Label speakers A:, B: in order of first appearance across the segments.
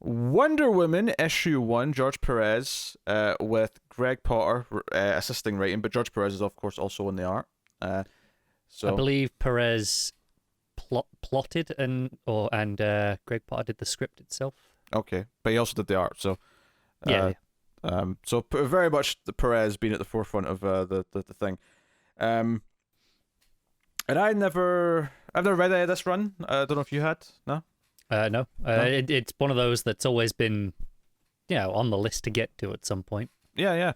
A: Wonder Woman issue 1, George Perez, with Greg Potter assisting writing, but George Perez is of course also in the art. Uh,
B: I
A: so
B: believe Perez plotted and Greg Potter did the script itself.
A: okay, but he also did the art. So
B: Yeah,
A: so very much the Perez being at the forefront of the thing. And I've never read any of this run. I don't know if you had. No.
B: no,
A: No?
B: it's one of those that's always been, on the list to get to at some point.
A: Yeah, yeah.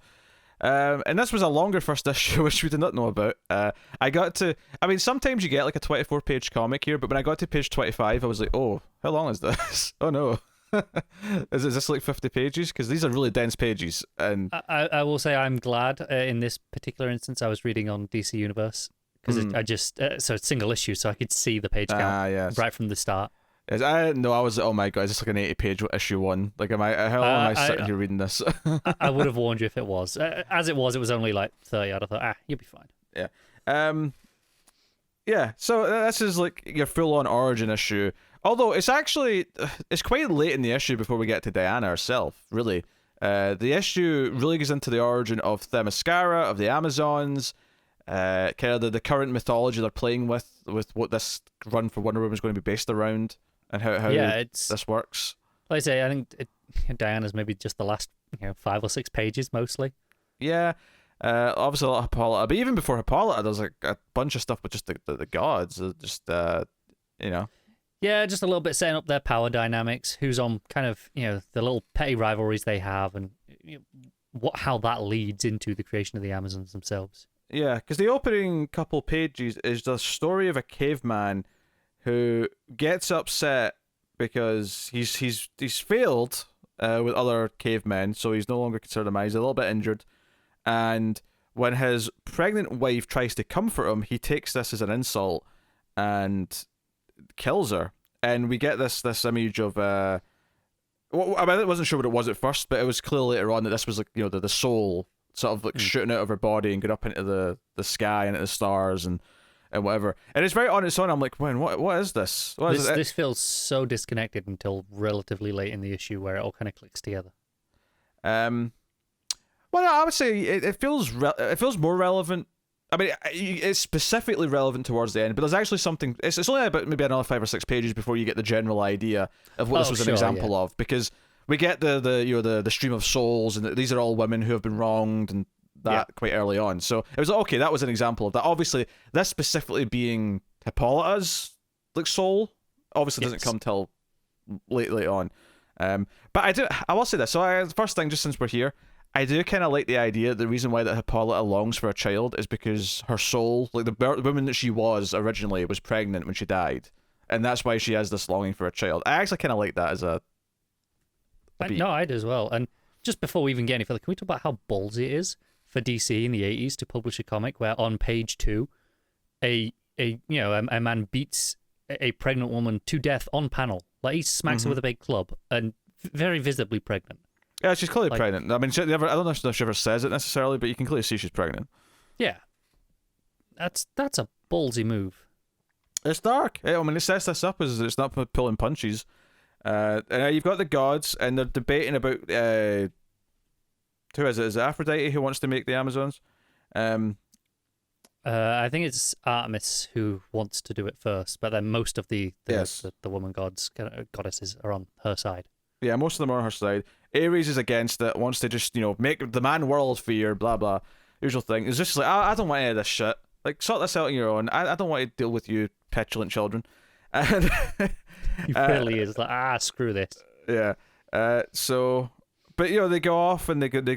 A: And this was a longer first issue, which we did not know about. I got to. I mean, sometimes you get like a 24-page comic here, but when I got to page 25, I was like, "Oh, how long is this? Oh no, is this like 50 pages? Because these are really dense pages." And
B: I will say I'm glad in this particular instance I was reading on DC Universe because I just so it's single issue, so I could see the page count
A: yes.
B: right from the start.
A: I no, I was. Oh my god, is this like an 80-page issue 1? Like, am I? How long am I sitting here reading this?
B: I would have warned you if it was. As it was only like 30. I'd have thought, you'll be fine.
A: Yeah. Yeah. So this is like your full-on origin issue. Although it's quite late in the issue before we get to Diana herself. Really, the issue really goes into the origin of Themyscira, of the Amazons, kind of the current mythology they're playing with what this run for Wonder Woman is going to be based around. And how this works.
B: Like I say, I think Diana's maybe just the last 5 or 6 pages mostly.
A: Yeah, obviously a lot of Hippolyta, but even before Hippolyta, there's like a bunch of stuff with just the gods,
B: Yeah, just a little bit setting up their power dynamics, who's on kind of the little petty rivalries they have, and how that leads into the creation of the Amazons themselves.
A: Yeah, because the opening couple pages is the story of a caveman who gets upset because he's failed with other cavemen, so he's no longer considered a man. He's a little bit injured, and when his pregnant wife tries to comfort him, he takes this as an insult and kills her. And we get this image of I wasn't sure what it was at first, but it was clear later on that this was like the soul sort of like shooting out of her body and going up into the sky and into the stars and whatever. And it's very on its own. I'm like, what is this?
B: This feels so disconnected until relatively late in the issue where it all kind of clicks together.
A: Well, no, I would say it feels more relevant. I mean, it's specifically relevant towards the end, but there's actually something. It's only about maybe another 5 or 6 pages before you get the general idea of what this was an example of, because we get the stream of souls, and these are all women who have been wronged and that quite early on. So it was like, okay, that was an example of that. Obviously, this specifically being Hippolyta's like soul, obviously doesn't come till late on. But I will say this. So first thing, just since we're here, I do kind of like the idea. The reason why that Hippolyta longs for a child is because her soul, like the woman that she was originally, was pregnant when she died, and that's why she has this longing for a child. I actually kind of like that as a beat.
B: No, I do as well. And just before we even get any further, can we talk about how ballsy it is for DC in the 80s to publish a comic where on page 2, a man beats a pregnant woman to death on panel, like he smacks her with a big club, and very visibly pregnant.
A: Yeah, she's clearly pregnant. I mean, I don't know if she ever says it necessarily, but you can clearly see she's pregnant.
B: Yeah, that's a ballsy move.
A: It's dark. I mean, it sets this up as it's not pulling punches. And you've got the gods, and they're debating about who is it? Is it Aphrodite who wants to make the Amazons?
B: I think it's Artemis who wants to do it first, but then most of the woman goddesses are on her side.
A: Yeah, most of them are on her side. Ares is against it, wants to just make the man world fear, blah blah, usual thing. It's just like I don't want any of this shit. Like, sort this out on your own. I don't want to deal with you petulant children. And
B: he really is like, screw this.
A: Yeah. So, but they go off and they go the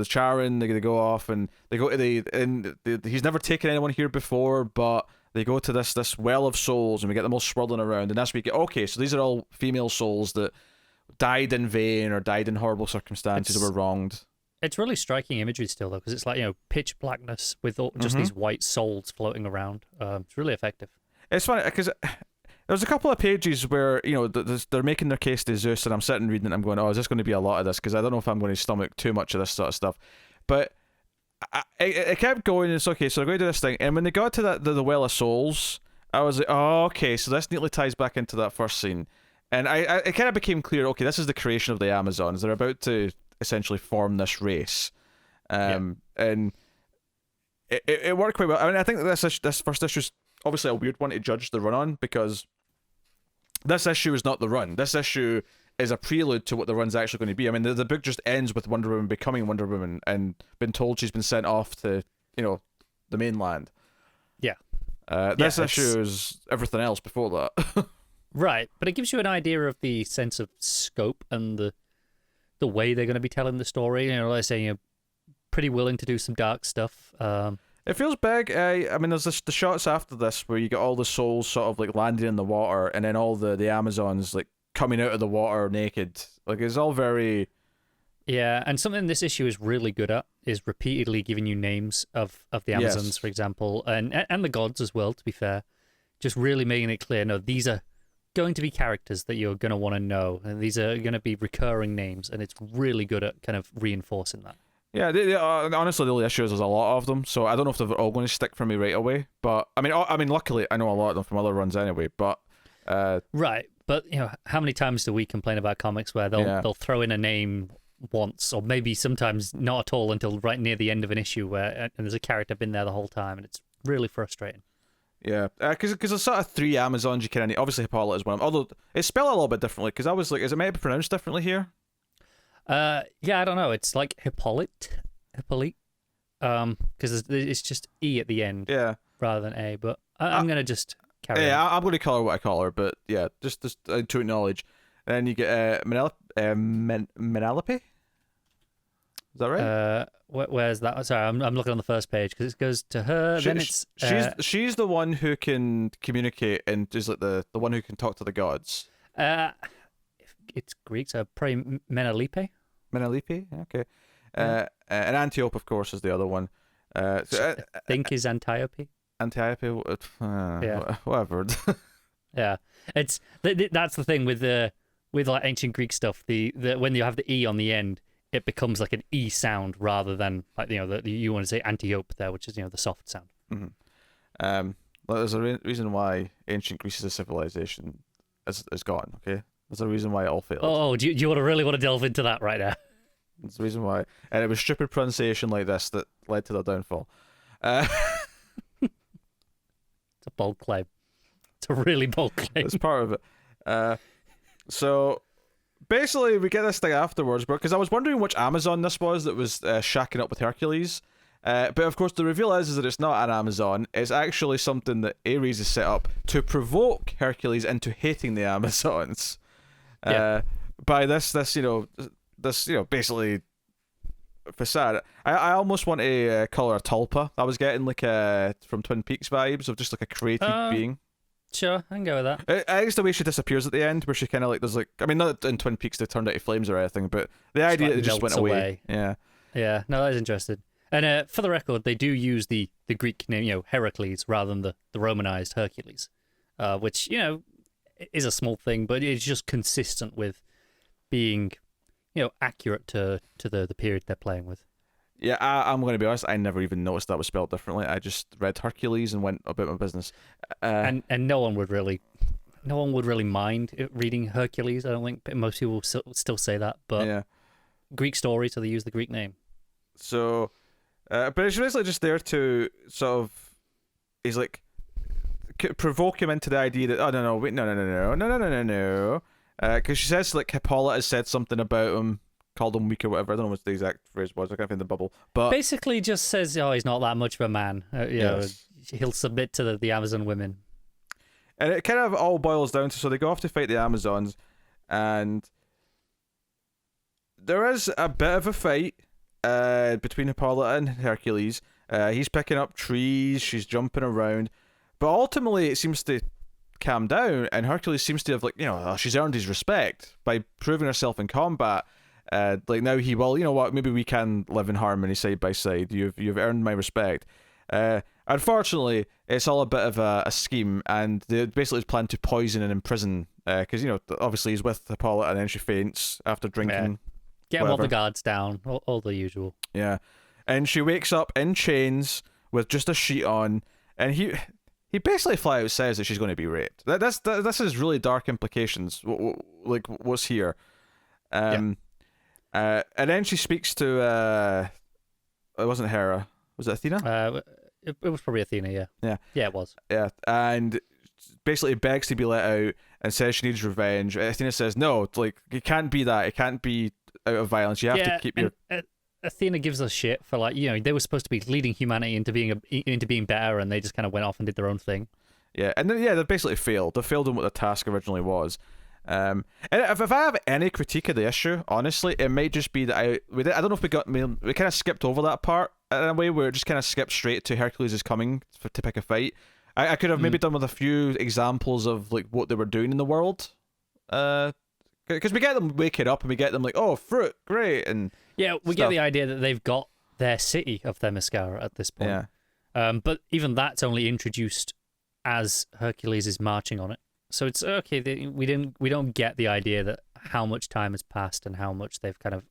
A: Charon. They go off and they go to he's never taken anyone here before, but they go to this well of souls, and we get them all swirling around, and that's where you get, okay, so these are all female souls that died in vain or died in horrible circumstances or were wronged.
B: It's really striking imagery still, though, because it's like, pitch blackness with just these white souls floating around. It's really effective.
A: It's funny, because there's a couple of pages where, they're making their case to Zeus, and I'm sitting reading it, and I'm going, is this going to be a lot of this? Because I don't know if I'm going to stomach too much of this sort of stuff. But it kept going, and it's okay, so they're going to do this thing, and when they got to the Well of Souls, I was like, oh, okay, so this neatly ties back into that first scene. And it kind of became clear, okay, this is the creation of the Amazons. They're about to essentially form this race. And it worked quite well. I mean, I think that this first issue is obviously a weird one to judge the run on, because this issue is not the run. This issue is a prelude to what the run's actually going to be. I mean, the book just ends with Wonder Woman becoming Wonder Woman and been told she's been sent off to, the mainland.
B: Yeah.
A: This issue is everything else before that.
B: Right, but it gives you an idea of the sense of scope and the way they're going to be telling the story. Like I say, you're pretty willing to do some dark stuff.
A: It feels big. I mean, there's the shots after this where you get all the souls sort of like landing in the water, and then all the Amazons like coming out of the water naked. Like, it's all very...
B: Yeah, and something this issue is really good at is repeatedly giving you names of the Amazons, for example, and the gods as well, to be fair. Just really making it clear, no, these are going to be characters that you're going to want to know, and these are going to be recurring names, and it's really good at kind of reinforcing that.
A: Yeah, honestly, the only issue is there's a lot of them, so I don't know if they're all going to stick for me right away. But I mean, luckily, I know a lot of them from other runs anyway. But
B: right, but how many times do we complain about comics where they'll throw in a name once, or maybe sometimes not at all until right near the end of an issue, and there's a character been there the whole time, and it's really frustrating.
A: Yeah, because there's sort of three Amazons you kind of need. Obviously, Hippolyta is one of them, although it's spelled a little bit differently, because I was like, is it meant to be pronounced differently here?
B: Yeah, I don't know. It's like Hippolyte, because it's just E at the end, rather than A. But I'm gonna just carry on.
A: Yeah, I'm going to call her what I call her, but yeah, just to acknowledge. And then you get Menelope. Is that right?
B: Where's that? Sorry, I'm looking on the first page because it goes to her.
A: She's the one who can communicate and is like the one who can talk to the gods.
B: It's Greek, so probably Menelope.
A: Menelope, okay. And Antiope, of course, is the other one.
B: I think is Antiope.
A: Antiope, whatever.
B: Yeah, it's that's the thing with like ancient Greek stuff. The when you have the E on the end, it becomes like an E sound rather than like you want to say Antiope there, which is the soft sound.
A: Mm-hmm. There's a reason why ancient Greece as a civilization is gone. Okay, there's a reason why it all failed.
B: Oh, do you really want to delve into that right now?
A: There's a reason why, and it was stupid pronunciation like this that led to their downfall.
B: It's a bold claim. It's a really bold claim.
A: It's part of it. So basically, we get this thing afterwards, because I was wondering which Amazon this was that was shacking up with Hercules. But of course, the reveal is that it's not an Amazon. It's actually something that Ares has set up to provoke Hercules into hating the Amazons. By this basically facade. I almost want to call her a tulpa. I was getting like from Twin Peaks vibes of just like a creative being.
B: Sure, I can go with that.
A: I guess the way she disappears at the end, where she kind of like, there's like, I mean, not in Twin Peaks they turned into flames or anything, but the idea that it just went away. Yeah.
B: No, that is interesting. And for the record, they do use the Greek name, Heracles, rather than the Romanized Hercules, which is a small thing, but it's just consistent with being accurate to the period they're playing with.
A: Yeah, I'm going to be honest, I never even noticed that was spelled differently. I just read Hercules and went about my business.
B: And no one would really mind reading Hercules. I don't think most people still say that, but Greek story, so they use the Greek name. So,
A: but it's basically just there to sort of, he's like, provoke him into the idea that, no. Because she says like Hippolyta has said something about him, called him weak or whatever. I don't know what the exact phrase was. I can't find the bubble. But
B: basically just says, he's not that much of a man. He'll submit to the Amazon women.
A: And it kind of all boils down to, so they go off to fight the Amazons, and there is a bit of a fight between Hippolyta and Hercules. He's picking up trees, she's jumping around, but ultimately it seems to calm down, and Hercules seems to have she's earned his respect by proving herself in combat. Now he will, maybe we can live in harmony side by side. You've earned my respect. Unfortunately, it's all a bit of a scheme, and they basically plan to poison and imprison, because obviously he's with Hippolyta and then she faints after drinking.
B: Get all the guards down, all the usual.
A: Yeah, and she wakes up in chains with just a sheet on, and he he basically flat out says that she's going to be raped. This is really dark implications. Like what's here, and then she speaks to it wasn't Hera, was it Athena?
B: It was probably Athena, yeah, it was,
A: and basically begs to be let out and says she needs revenge. Athena says no, like it can't be that. It can't be out of violence. You have to keep your.
B: Athena gives us shit for, like, you know, they were supposed to be leading humanity into being better, and they just kind of went off and did their own thing. Yeah,
A: and then they basically failed. They failed in what the task originally was. And if I have any critique of the issue, honestly, it might just be that I don't know if we kind of skipped over that part in a way where it just kind of skipped straight to Hercules is coming to pick a fight. I could have maybe done with a few examples of like what they were doing in the world. Because we get them waking up and we get them like, oh, fruit, great, and
B: we get the idea that they've got their city of Themyscira at this point.
A: Yeah.
B: But even that's only introduced as Hercules is marching on it. So it's okay. We don't get the idea that how much time has passed and how much they've kind of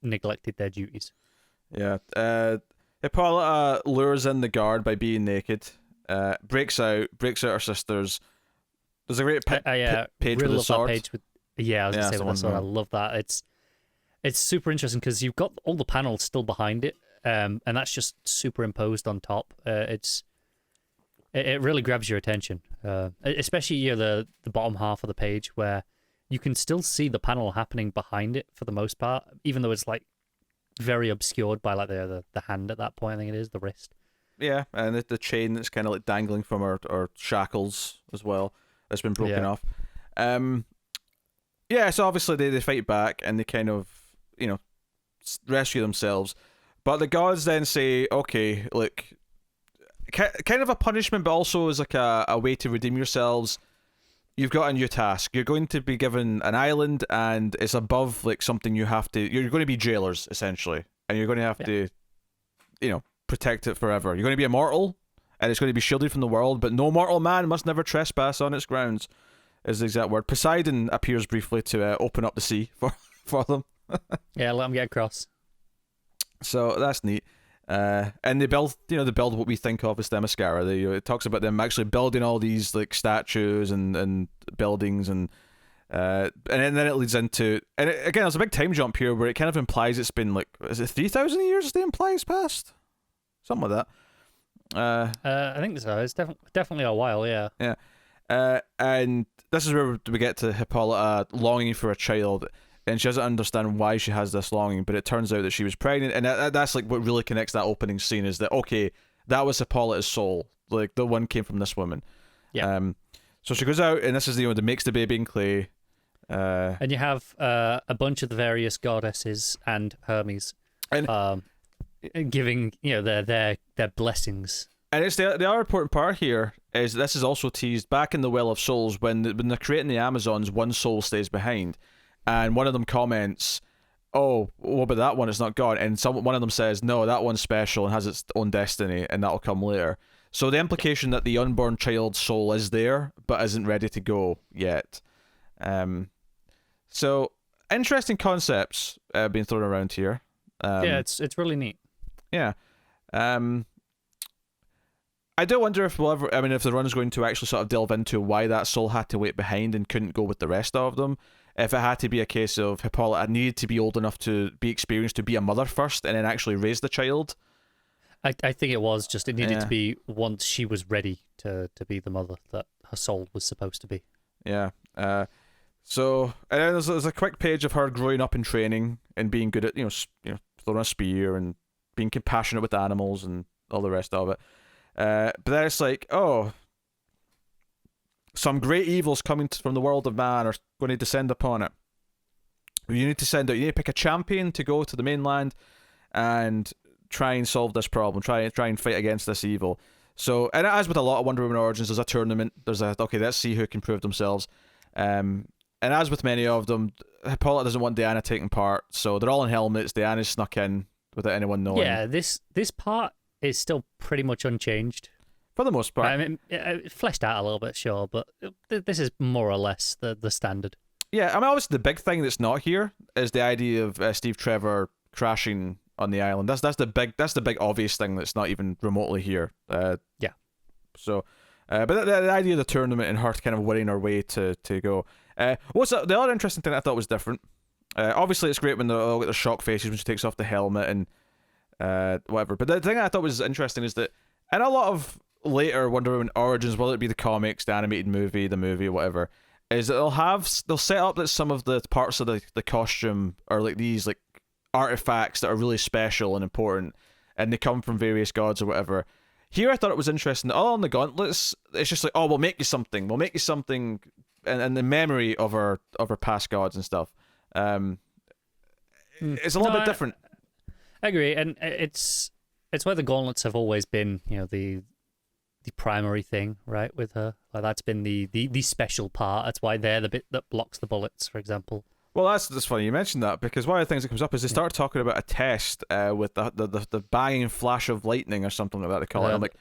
B: neglected their duties.
A: Yeah. Hippolyta lures in the guard by being naked. Breaks out her sisters. There's a great page
B: really
A: with the sword.
B: That page with, I was gonna say with the sword. I love that. It's super interesting because you've got all the panels still behind it, and that's just superimposed on top. It really grabs your attention, especially the bottom half of the page where you can still see the panel happening behind it for the most part, even though it's like very obscured by like the hand at that point. I think it is the wrist.
A: Yeah, and the chain that's kind of like dangling from her shackles as well. That's been broken off. So obviously they fight back and they kind of, rescue themselves. But the gods then say, okay, look, kind of a punishment, but also as like a way to redeem yourselves. You've got a new task. You're going to be given an island, and it's above like something you have to. You're going to be jailers essentially, and you're going to have to, protect it forever. You're going to be immortal, and it's going to be shielded from the world. But no mortal man must never trespass on its grounds. Is the exact word. Poseidon appears briefly to open up the sea for them.
B: Yeah, let them get across.
A: So that's neat. And they build what we think of as Themyscira. It talks about them actually building all these like statues and buildings, and then it leads into, and again, there's a big time jump here where it kind of implies it's been like, is it 3,000 years? It implies past something like that.
B: I think so. It's definitely a while. Yeah.
A: Yeah. And this is where we get to Hippolyta longing for a child. And she doesn't understand why she has this longing, but it turns out that she was pregnant, and that's like what really connects that opening scene, is that, okay, that was Hippolyta's soul, like the one came from this woman.
B: Yeah.
A: So she goes out, and this is the one that makes the baby in clay.
B: And you have a bunch of the various goddesses and Hermes, and giving their blessings.
A: And it's the other important part here is this is also teased back in the Well of Souls when they're creating the Amazons. One soul stays behind. And one of them comments, oh, what about that one? It's not gone. And one of them says, no, that one's special and has its own destiny, and that'll come later. So the implication that the unborn child's soul is there, but isn't ready to go yet. So interesting concepts being thrown around here.
B: It's really neat.
A: Yeah. I do wonder if if the run is going to actually sort of delve into why that soul had to wait behind and couldn't go with the rest of them. If it had to be a case of Hippolyta needed to be old enough to be experienced to be a mother first and then actually raise the child.
B: I think it was just it needed to be once she was ready to be the mother that her soul was supposed to be.
A: Yeah. So and then there's a quick page of her growing up in training and being good at throwing a spear and being compassionate with animals and all the rest of it. But then it's like, oh, some great evils coming from the world of man are going to descend upon it. You need to pick a champion to go to the mainland and try and solve this problem. Try and fight against this evil. So, and as with a lot of Wonder Woman origins, there's a tournament. Let's see who can prove themselves. And as with many of them, Hippolyta doesn't want Diana taking part, so they're all in helmets. Diana's snuck in without anyone knowing.
B: Yeah, this part is still pretty much unchanged.
A: For the most part.
B: I mean, it fleshed out a little bit, sure, but this is more or less the standard.
A: Yeah, I mean, obviously the big thing that's not here is the idea of Steve Trevor crashing on the island. That's the big obvious thing that's not even remotely here.
B: Yeah.
A: So, But the idea of the tournament and her kind of winning her way to go. The other interesting thing I thought was different? Obviously, it's great when they all get their shock faces when she takes off the helmet and whatever. But the thing I thought was interesting is that in a lot of later Wonder Woman origins, whether it be the comics, the animated movie, the movie, whatever, is that they'll set up that some of the parts of the costume are like these like artifacts that are really special and important, and they come from various gods or whatever. Here I thought it was interesting that all on the gauntlets, it's just like, oh, we'll make you something in the memory of our past gods and stuff. It's a little bit different.
B: I agree, and it's where the gauntlets have always been, the primary thing, right, with her. Like, that's been the special part. That's why they're the bit that blocks the bullets, for example.
A: Well, that's funny you mentioned that, because one of the things that comes up is they start talking about a test with the banging flash of lightning or something like that they call it. I'm like,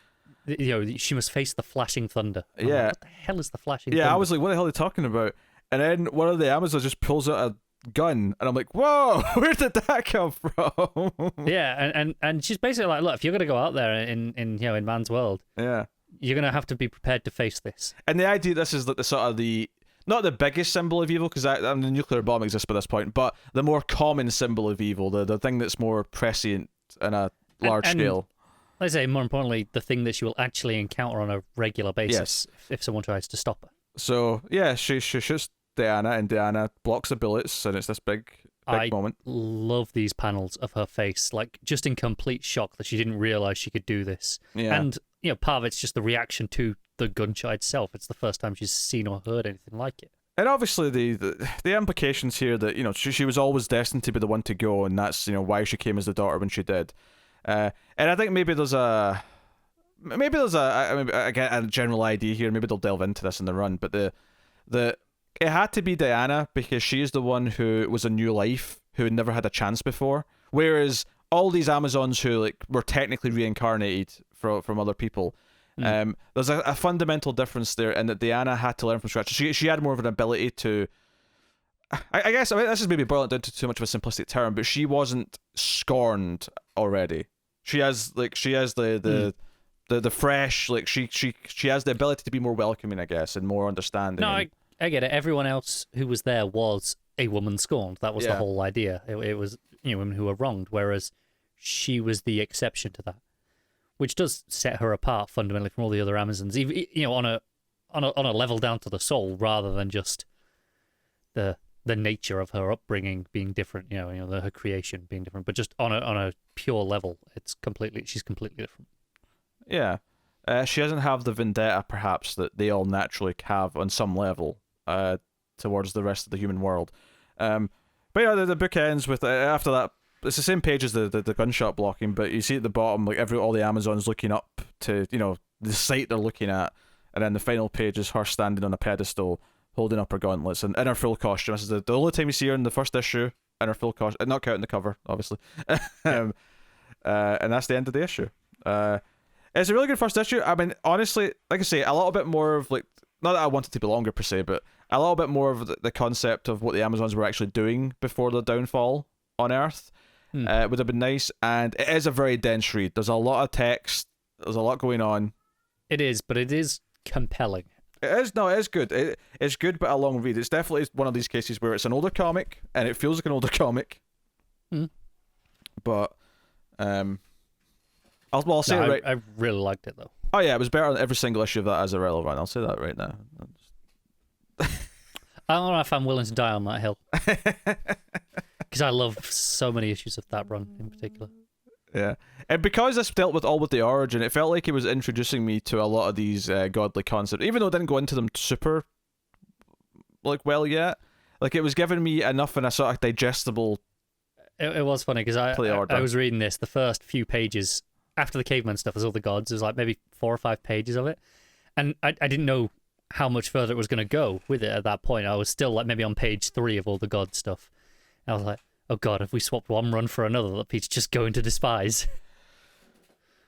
B: she must face the flashing thunder.
A: Yeah.
B: Like, what the hell is the flashing thunder?
A: Yeah, I was like, what the hell are they talking about? And then one of the Amazons just pulls out a gun, and I'm like, whoa, where did that come from?
B: Yeah, and she's basically like, look, if you're gonna go out there in man's world,
A: yeah,
B: you're gonna have to be prepared to face this.
A: And the idea this is like the sort of not the biggest symbol of evil, because the nuclear bomb exists by this point, but the more common symbol of evil, the thing that's more prescient in a large scale.
B: Let's say, more importantly, the thing that she will actually encounter on a regular basis if someone tries to stop her.
A: So yeah, she shoots Diana, and Diana blocks the bullets, and it's this big moment.
B: I love these panels of her face, like just in complete shock that she didn't realize she could do this.
A: Yeah.
B: And part of it's just the reaction to the gunshot itself. It's the first time she's seen or heard anything like it.
A: And obviously the implications here that she was always destined to be the one to go, and that's why she came as the daughter when she did. And I think maybe there's a general idea here. Maybe they'll delve into this in the run, but it had to be Diana, because she's the one who was a new life, who had never had a chance before. Whereas all these Amazons who were technically reincarnated from other people, there's a fundamental difference there, in that Diana had to learn from scratch. She had more of an ability to. I guess this is maybe boiling down to too much of a simplistic term, but she wasn't scorned already. She has the fresh, she has the ability to be more welcoming, I guess, and more understanding.
B: No, I get it. Everyone else who was there was a woman scorned. That was the whole idea. It was women who were wronged, whereas she was the exception to that, which does set her apart fundamentally from all the other Amazons. On a level down to the soul, rather than just the nature of her upbringing being different. Her creation being different, but just on a pure level, she's completely different.
A: Yeah. She doesn't have the vendetta, perhaps, that they all naturally have on some level towards the rest of the human world. But the book ends with, after that, it's the same page as the gunshot blocking, but you see at the bottom, all the Amazons looking up to, the site they're looking at, and then the final page is her standing on a pedestal, holding up her gauntlets, and in her full costume. This is the only time you see her in the first issue, in her full costume, not counting the cover, obviously. And that's the end of the issue. It's a really good first issue. I mean, honestly, like I say, a little bit more of not that I want it to be longer per se, but a little bit more of the concept of what the Amazons were actually doing before the downfall on Earth would have been nice. And it is a very dense read. There's a lot of text. There's a lot going on.
B: It is, but it is compelling.
A: It is. No, it is good. It's good, but a long read. It's definitely one of these cases where it's an older comic, and it feels like an older comic. But I'll say it right.
B: I really liked it though.
A: Oh yeah, it was better than every single issue of that as a relevant. I'll say that right now.
B: I don't know if I'm willing to die on that hill, because I love so many issues of that run in particular.
A: Yeah, and because this dealt with the origin, it felt like it was introducing me to a lot of these godly concepts, even though it didn't go into them super well yet. It was giving me enough in a sort of digestible.
B: It was funny because I was reading this, the first few pages after the caveman stuff, there's all the gods. There's maybe 4 or 5 pages of it, and I didn't know how much further it was going to go with it at that point. I was still maybe on page 3 of all the god stuff. And I was like, oh god, if we swapped one run for another, that Pete's just going to despise.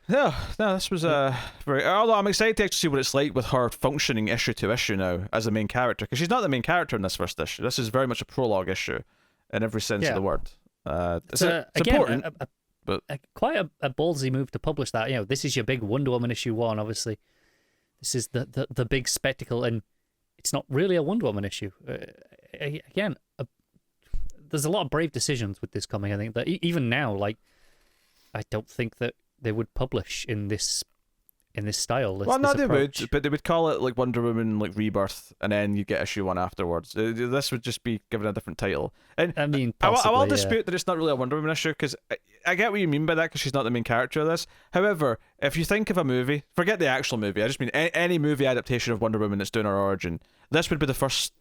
A: No, this was very. Although I'm excited to actually see what it's like with her functioning issue to issue now as the main character, because she's not the main character in this first issue. This is very much a prologue issue, in every sense of the word. It's important, but
B: quite a ballsy move to publish that. This is your big Wonder Woman issue 1, obviously. This is the big spectacle, and it's not really a Wonder Woman issue. Again, there's a lot of brave decisions with this comic. I think that even now, like, I don't think that they would publish in this style.
A: Well, no, they
B: approach.
A: would, but they would call it like Wonder Woman like Rebirth, and then you get issue 1 afterwards. This would just be given a different title. And
B: I mean,
A: I
B: possibly,
A: will dispute that it's not really a Wonder Woman issue, because I get what you mean by that, because she's not the main character of this. However, if you think of a movie, forget the actual movie, I just mean any movie adaptation of Wonder Woman that's doing her origin, this would be the first,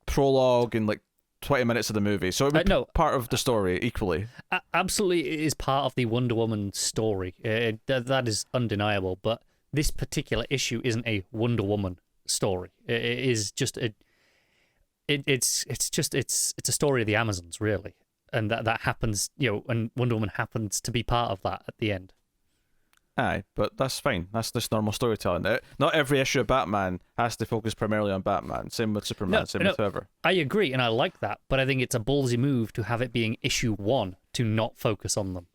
A: prologue and like 20 minutes of the movie, so it would be part of the story equally.
B: Absolutely, it is part of the Wonder Woman story. That is undeniable. But this particular issue isn't a Wonder Woman story. It is just it's a story of the Amazons, really, and that happens. And Wonder Woman happens to be part of that at the end.
A: Aye, but that's fine. That's just normal storytelling. Not every issue of Batman has to focus primarily on Batman. Same with Superman, same with whoever.
B: I agree, and I like that, but I think it's a ballsy move to have it being issue 1 to not focus on them.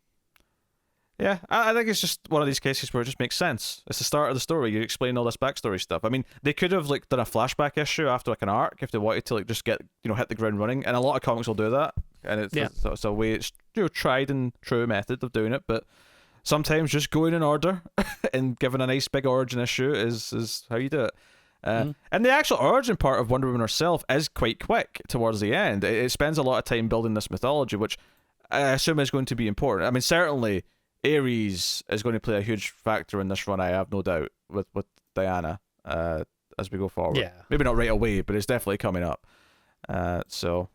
A: Yeah, I think it's just one of these cases where it just makes sense. It's the start of the story. You explain all this backstory stuff. I mean, they could have done a flashback issue after an arc if they wanted to just get hit the ground running, and a lot of comics will do that. And it's a way, it's tried and true method of doing it, but sometimes just going in order and giving a nice big origin issue is how you do it. And the actual origin part of Wonder Woman herself is quite quick towards the end. It spends a lot of time building this mythology, which I assume is going to be important. I mean, certainly Ares is going to play a huge factor in this run, I have no doubt, with Diana as we go forward.
B: Yeah.
A: Maybe not right away, but it's definitely coming up. So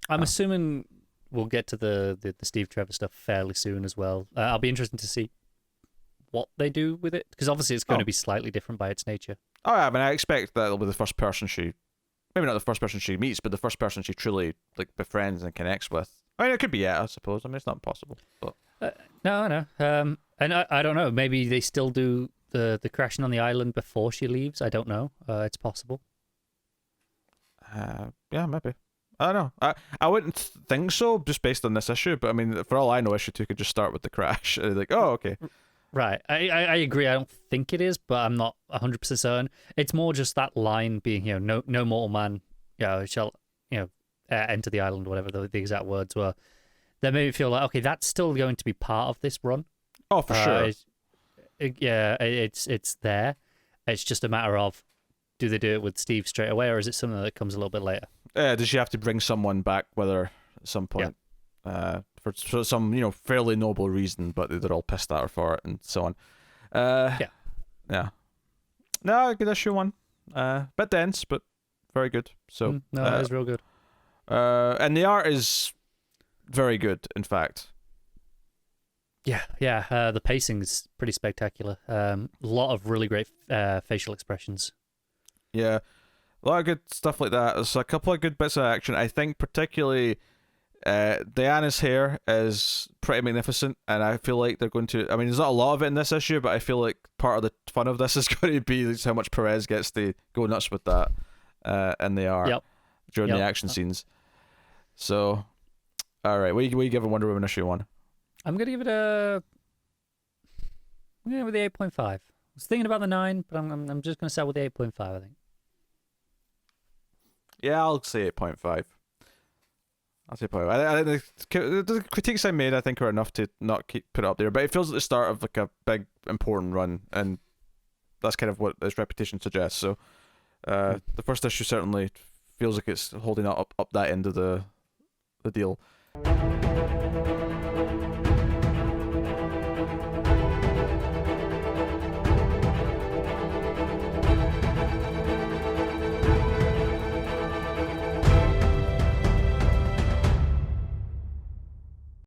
B: I'm assuming we'll get to the Steve Trevor stuff fairly soon as well. I'll be interested to see what they do with it, because obviously it's going to be slightly different by its nature.
A: Oh, yeah, I mean, I expect that it'll be the first person maybe not the first person she meets, but the first person she truly befriends and connects with. I mean, it could be, I suppose. I mean, it's not impossible. But
B: no. And I don't know. Maybe they still do the crashing on the island before she leaves. I don't know. It's possible.
A: Yeah, maybe. I don't know. I wouldn't think so, just based on this issue. But I mean, for all I know, issue 2 could just start with the crash. Oh, okay.
B: Right. I agree. I don't think it is, but I'm not 100% certain. It's more just that line being, no mortal man, shall, enter the island, whatever the exact words were. That made me feel like, okay, that's still going to be part of this run.
A: Oh, for sure.
B: It's there. It's just a matter of, do they do it with Steve straight away, or is it something that comes a little bit later?
A: Does she have to bring someone back with her at some point? Yeah. For some, fairly noble reason, but they're all pissed at her for it and so on. Yeah. No, good issue 1. Bit dense, but very good. So
B: it is real good.
A: And the art is very good, in fact.
B: Yeah. The pacing is pretty spectacular. A lot of really great facial expressions.
A: Yeah, a lot of good stuff like that. There's a couple of good bits of action. I think particularly Diana's hair is pretty magnificent, and I feel like they're going to... I mean, there's not a lot of it in this issue, but I feel like part of the fun of this is going to be how much Perez gets to go nuts with that in the art during the action scenes. So, all right, what are you giving Wonder Woman issue 1?
B: I'm going to give it the 8.5. I was thinking about the 9, but I'm just going to start with the 8.5, I think.
A: Yeah, I'll say 8.5. I'll say 8.5. The critiques I made, I think, are enough to not put it up there, but it feels like the start of a big, important run, and that's kind of what its reputation suggests. So, the first issue certainly feels like it's holding up that end of the deal.